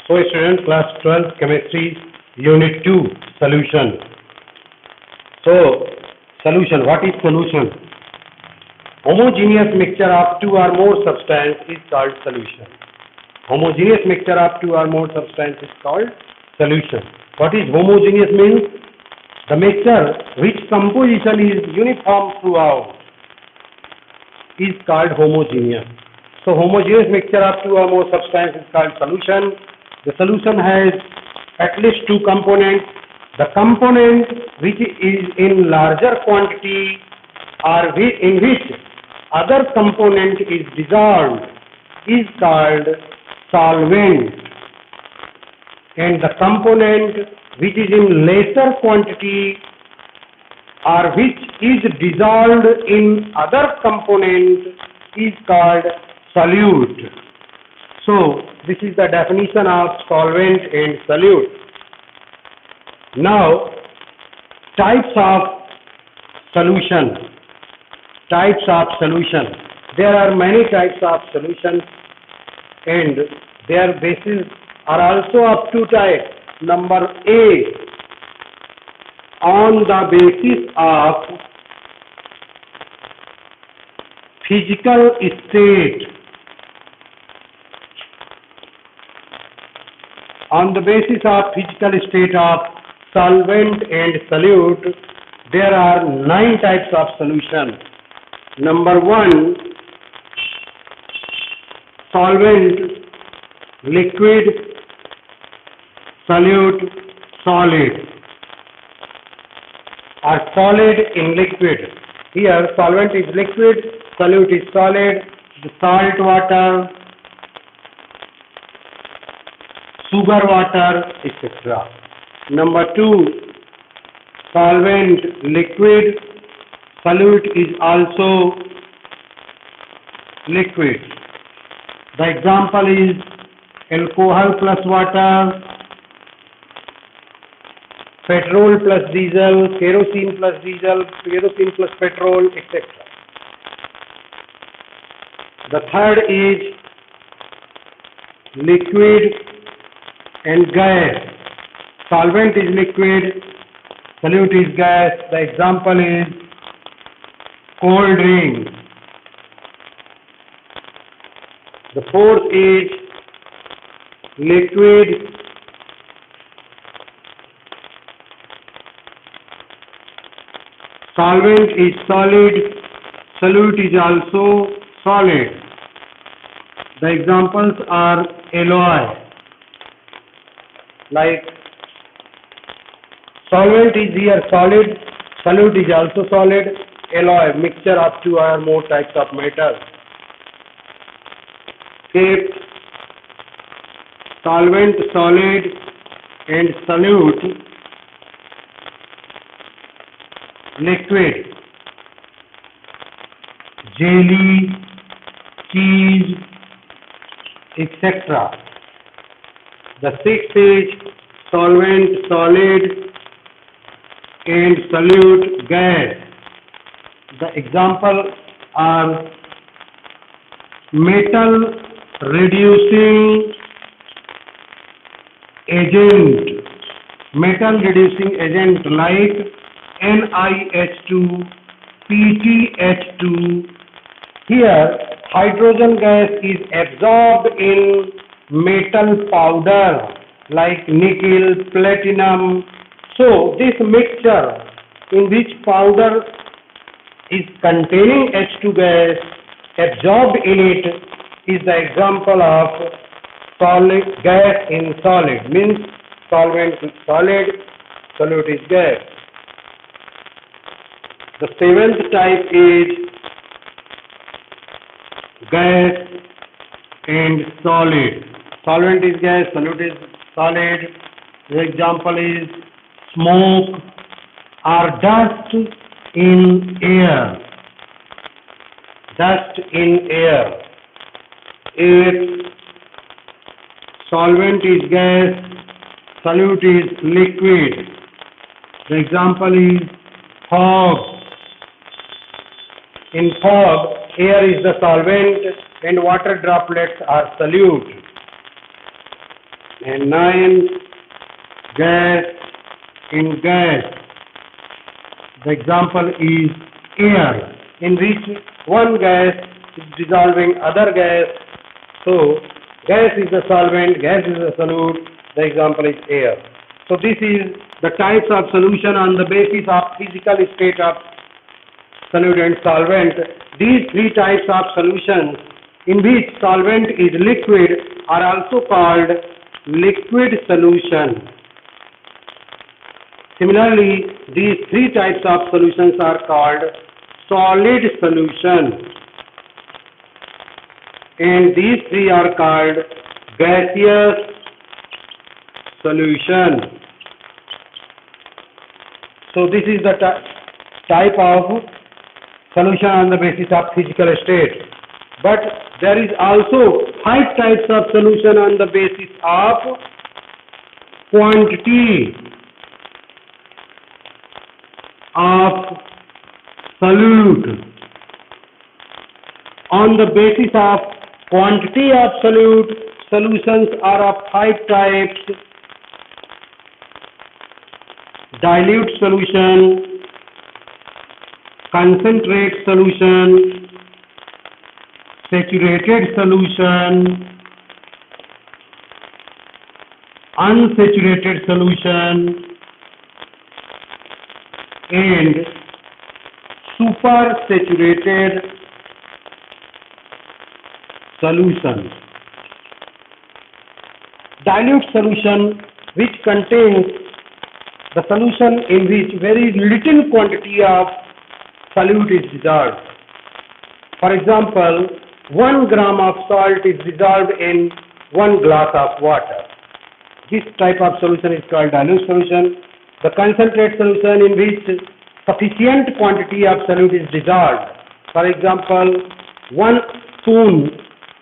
So student, class 12 chemistry unit 2 solution. So solution, what is solution? Homogeneous mixture of two or more substance is called solution. Homogeneous mixture of two or more substance is called solution. What is homogeneous means? The mixture which composition is uniform throughout is called homogeneous. So homogeneous mixture of two or more substance is called solution. The solution has at least two components. The component which is in larger quantity or in which other component is dissolved is called solvent, and the component which is in lesser quantity or which is dissolved in other component is called solute. So this is the definition of solvent and solute. Now, types of solution. Types of solution. There are many types of solutions, and their bases are also of two types. Number A, on the basis of physical state. On the basis of physical state of solvent and solute, there are 9 types of solution. Number 1, solvent, liquid, solute, solid, or solid in liquid. Here solvent is liquid, solute is solid, the salt water, sugar water, etc. Number 2, solvent, liquid, solute is also liquid. The example is alcohol plus water, petrol plus diesel, kerosene plus diesel, kerosene plus petrol, etc. The third is liquid and gas. Solvent is liquid, solute is gas. The example is cold drink. The fourth is liquid solvent is solid, solute is also solid. The examples are alloy, like solvent is here solid, solute is also solid, alloy, mixture of two or more types of metals. Fifth, solvent, solid and solute, liquid, jelly, cheese, etc. The sixth is solvent, solid and solute, gas. The examples are metal reducing agent, metal reducing agent like NiH2, PtH2. Here hydrogen gas is absorbed in metal powder like nickel, platinum. So this mixture in which powder is containing H2 gas absorbed in it is the example of solid gas in solid, means solvent is solid, solute is gas. The seventh type is gas and solid. Solvent is gas, solute is solid. The example is smoke or dust in air. Dust in air. If solvent is gas, solute is liquid. The example is fog. In fog, air is the solvent and water droplets are solute. and 9 gas in gas. The example is air, in which one gas is dissolving other gas. So gas is the solvent, gas is the solute. The example is air. So this is the types of solution on the basis of physical state of solute and solvent. These three types of solutions in which solvent is liquid are also called liquid solution. Similarly, these three types of solutions are called solid solution, and these three are called gaseous solution. So this is the type of solution on the basis of physical state. But there is also 5 types of solution on the basis of quantity of solute. On the basis of quantity of solute, solutions are of 5 types: dilute solution, concentrate solution, saturated solution, unsaturated solution, and supersaturated solution. Dilute solution, which contains the solution in which very little quantity of solute is dissolved. For example, 1 gram of salt is dissolved in 1 glass of water. This type of solution is called dilute solution. The concentrate solution, in which sufficient quantity of solute is dissolved. For example, 1 spoon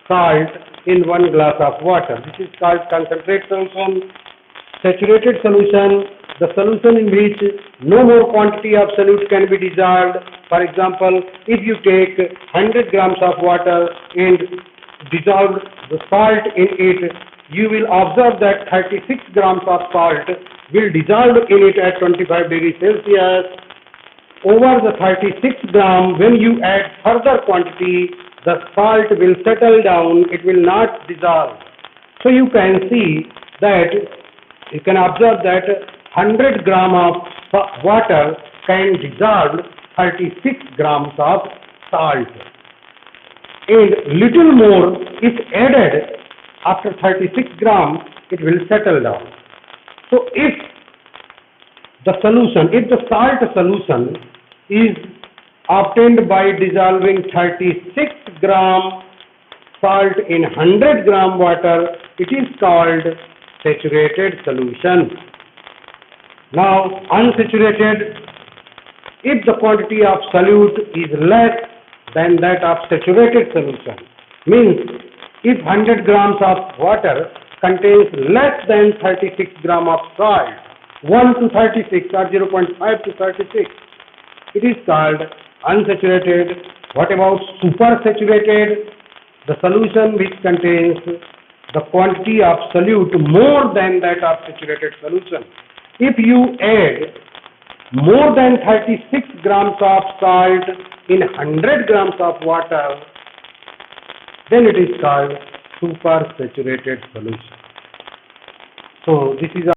salt in 1 glass of water. This is called concentrate solution. Saturated solution, the solution in which no more quantity of solute can be dissolved. For example, if you take 100 grams of water and dissolve the salt in it, you will observe that 36 grams of salt will dissolve in it at 25 degrees Celsius. Over the 36 gram, when you add further quantity, the salt will settle down, it will not dissolve. So you can see that, you can observe that 100 gram of water can dissolve 36 grams of salt. And little more is added after 36 grams, it will settle down. So if the salt solution is obtained by dissolving 36 gram salt in 100 gram water, it is called saturated solution. Now, unsaturated, if the quantity of solute is less than that of saturated solution, means if 100 grams of water contains less than 36 gram of salt, 1 to 36 or 0.5 to 36, it is called unsaturated. What about supersaturated? The solution which contains the quantity of solute more than that of saturated solution. If you add more than 36 grams of salt in 100 grams of water, then it is called supersaturated solution. So this is